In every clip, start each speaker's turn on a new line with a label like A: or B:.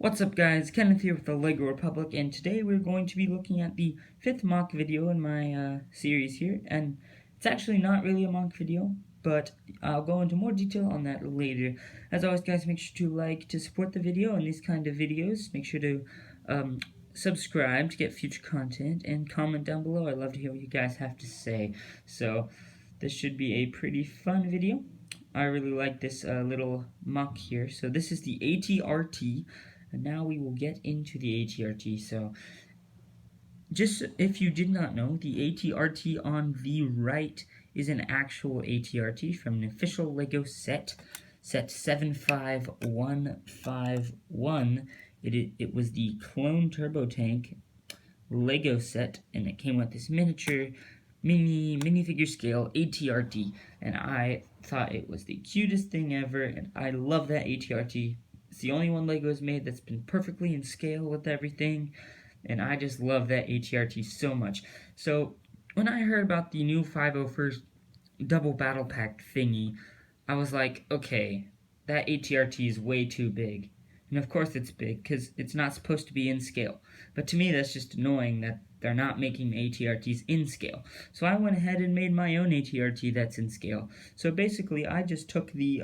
A: What's up guys, Kenneth here with the LEGO Republic, and today we're going to be looking at the 5th mock video in my series here, and it's actually not really a mock video, but I'll go into more detail on that later. As always guys, make sure to like to support the video and these kind of videos. Make sure to subscribe to get future content, and comment down below. I'd love to hear what you guys have to say. So this should be a pretty fun video. I really like this little mock here. So this is the ATRT. And now we will get into the ATRT. So, just if you did not know, the ATRT on the right is an actual ATRT from an official LEGO set 75151. It was the Clone Turbo Tank LEGO set, and it came with this miniature minifigure scale ATRT, and I thought it was the cutest thing ever, and I love that ATRT. It's the only one LEGO has made that's been perfectly in scale with everything, and I just love that ATRT so much. So, when I heard about the new 501st Double Battle Pack thingy, I was like, okay, that ATRT is way too big. And of course it's big, because it's not supposed to be in scale. But to me, that's just annoying that they're not making the ATRTs in scale. So I went ahead and made my own ATRT that's in scale. So basically, I just took the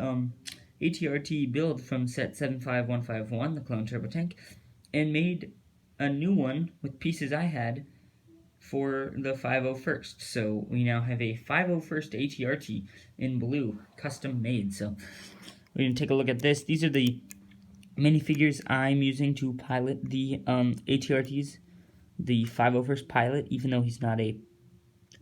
A: ATRT build from set 75151, the Clone Turbo Tank, and made a new one with pieces I had for the 501st. So we now have a 501st ATRT in blue, custom made. So we're going to take a look at this. These are the minifigures I'm using to pilot the ATRTs. The 501st pilot, even though he's not a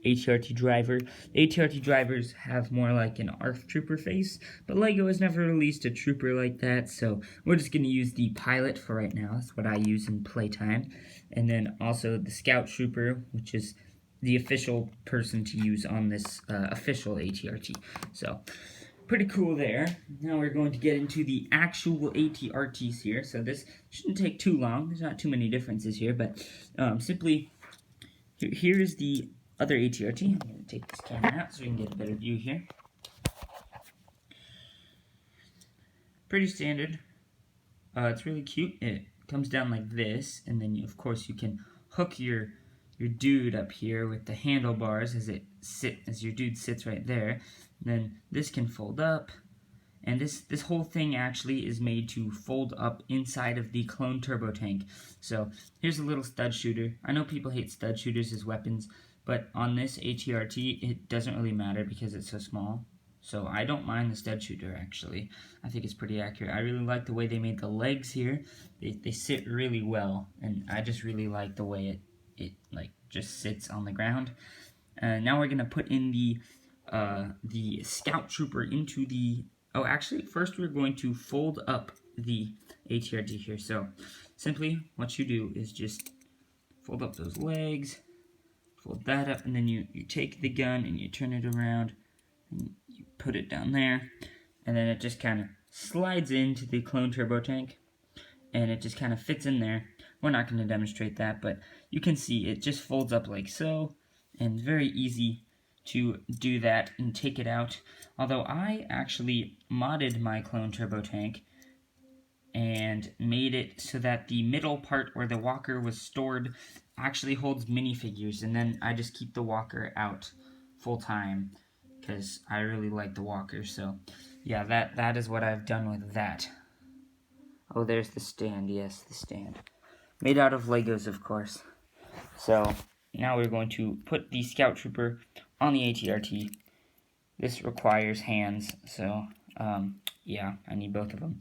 A: ATRT driver. The ATRT drivers have more like an ARF trooper face, but LEGO has never released a trooper like that, so we're just going to use the pilot for right now. That's what I use in playtime. And then also the scout trooper, which is the official person to use on this official ATRT. So, pretty cool there. Now we're going to get into the actual ATRTs here. So this shouldn't take too long. There's not too many differences here, but simply, here is the other ATRT. I'm going to take this camera out so we can get a better view here. Pretty standard. It's really cute. It comes down like this, and then of course you can hook your dude up here with the handlebars as your dude sits right there. And then this can fold up, and this whole thing actually is made to fold up inside of the Clone Turbo Tank. So here's a little stud shooter. I know people hate stud shooters as weapons, but on this ATRT, it doesn't really matter because it's so small. So I don't mind the stud shooter, actually. I think it's pretty accurate. I really like the way they made the legs here. They sit really well, and I just really like the way it like just sits on the ground. Now we're gonna put in the scout trooper into the... Oh, actually, first we're going to fold up the ATRT here. So simply what you do is just fold up those legs, fold that up, and then you take the gun and you turn it around and you put it down there, and then it just kind of slides into the Clone Turbo Tank, and it just kind of fits in there. We're not going to demonstrate that, but you can see it just folds up like so, and it's very easy to do that and take it out. Although I actually modded my Clone Turbo Tank and made it so that the middle part where the walker was stored actually holds minifigures, and then I just keep the walker out full time because I really like the walker. So yeah, that is what I've done with that. Oh, there's the stand. Yes, the stand. Made out of Legos, of course. So now we're going to put the Scout Trooper on the ATRT. This requires hands, so yeah, I need both of them.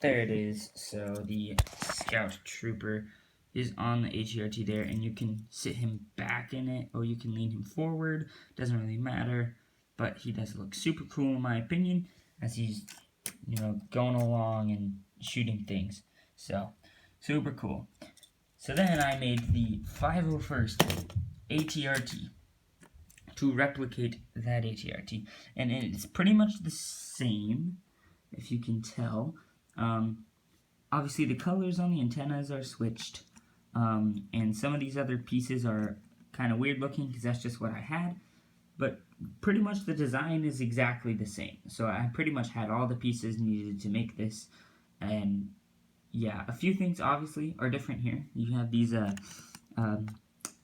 A: There it is. So the Scout Trooper is on the ATRT there, and you can sit him back in it, or you can lean him forward. Doesn't really matter, but he does look super cool in my opinion, as he's, you know, going along and shooting things. So, super cool. So then I made the 501st ATRT to replicate that ATRT, and it's pretty much the same, if you can tell. Obviously the colors on the antennas are switched, and some of these other pieces are kind of weird looking because that's just what I had, but pretty much the design is exactly the same. So I pretty much had all the pieces needed to make this, And yeah, a few things obviously are different here. You have these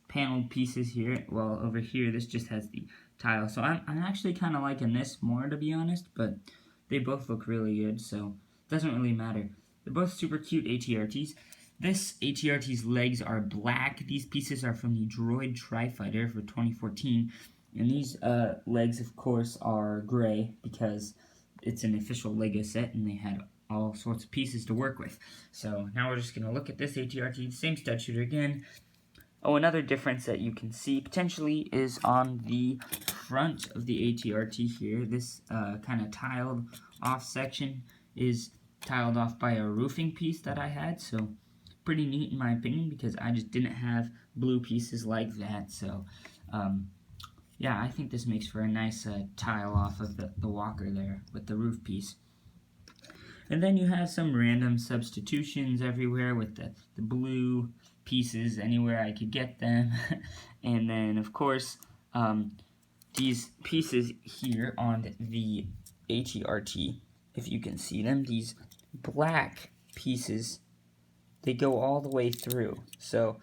A: paneled pieces here. Well, over here, this just has the tile. So I'm actually kind of liking this more, to be honest, but they both look really good, so it doesn't really matter. They're both super cute ATRTs. This ATRT's legs are black. These pieces are from the Droid Tri-Fighter for 2014. And these legs, of course, are gray because it's an official LEGO set and they had all sorts of pieces to work with. So now we're just going to look at this ATRT, same stud shooter again. Oh, another difference that you can see potentially is on the front of the ATRT here. This kind of tiled off section is tiled off by a roofing piece that I had, so pretty neat in my opinion because I just didn't have blue pieces like that. So yeah, I think this makes for a nice tile off of the walker there with the roof piece. And then you have some random substitutions everywhere with the blue pieces anywhere I could get them. And then, of course, these pieces here on the ATRT, if you can see them, these black pieces, they go all the way through. So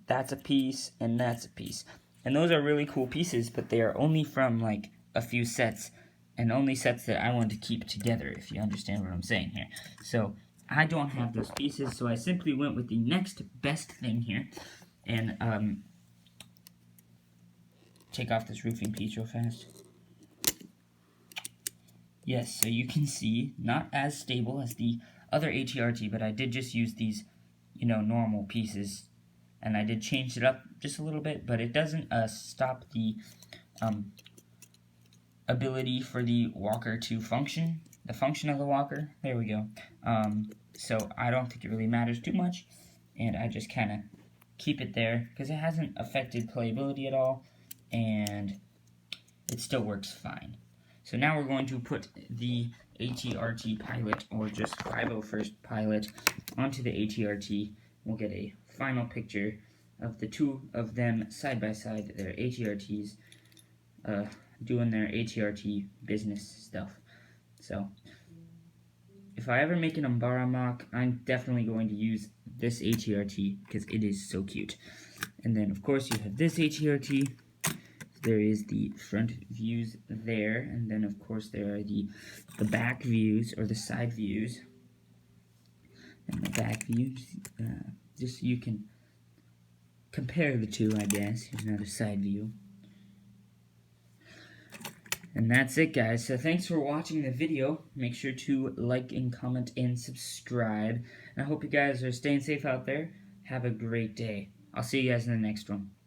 A: that's a piece and that's a piece. And those are really cool pieces, but they are only from like a few sets. And only sets that I want to keep together, if you understand what I'm saying here. So, I don't have those pieces, so I simply went with the next best thing here. And, take off this roofing piece real fast. Yes, so you can see, not as stable as the other ATRT, but I did just use these, normal pieces. And I did change it up just a little bit, but it doesn't stop the, ability for the walker to function, the function of the walker, there we go. So I don't think it really matters too much, and I just kind of keep it there, because it hasn't affected playability at all, and it still works fine. So now we're going to put the ATRT pilot, or just 501st pilot, onto the ATRT. We'll get a final picture of the two of them side by side, their ATRTs, doing their ATRT business stuff. So, if I ever make an Umbara mock, I'm definitely going to use this ATRT because it is so cute. And then, of course, you have this ATRT. There is the front views there, and then, of course, there are the back views, or the side views. And the back views, just so you can compare the two, I guess. Here's another side view. And that's it, guys. So thanks for watching the video. Make sure to like and comment and subscribe. And I hope you guys are staying safe out there. Have a great day. I'll see you guys in the next one.